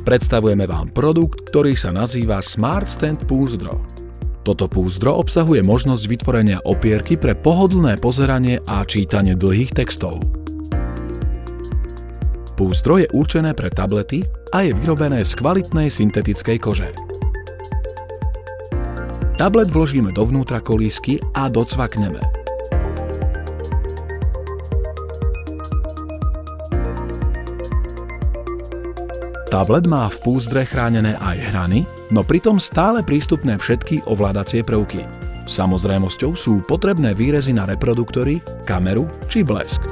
Predstavujeme vám produkt, ktorý sa nazýva Smart Stand Púzdro. Toto púzdro obsahuje možnosť vytvorenia opierky pre pohodlné pozeranie a čítanie dlhých textov. Púzdro je určené pre tablety a je vyrobené z kvalitnej syntetickej kože. Tablet vložíme dovnútra kolísky a docvakneme. Tablet má v púzdre chránené aj hrany, no pritom stále prístupné všetky ovládacie prvky. Samozrejmosťou sú potrebné výrezy na reproduktory, kameru či blesk.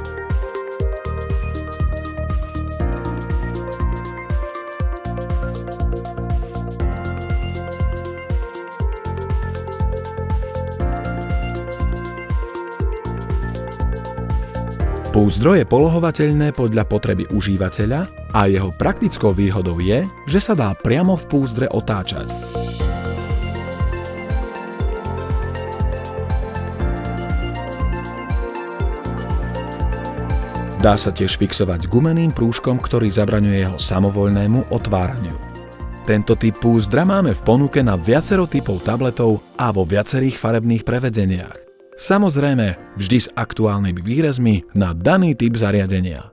Púzdro je polohovateľné podľa potreby užívateľa a jeho praktickou výhodou je, že sa dá priamo v púzdre otáčať. Dá sa tiež fixovať gumeným prúžkom, ktorý zabraňuje jeho samovoľnému otváraniu. Tento typ púzdra máme v ponuke na viacero typov tabletov a vo viacerých farebných prevedeniach. Samozrejme, vždy s aktuálnymi výrezmi na daný typ zariadenia.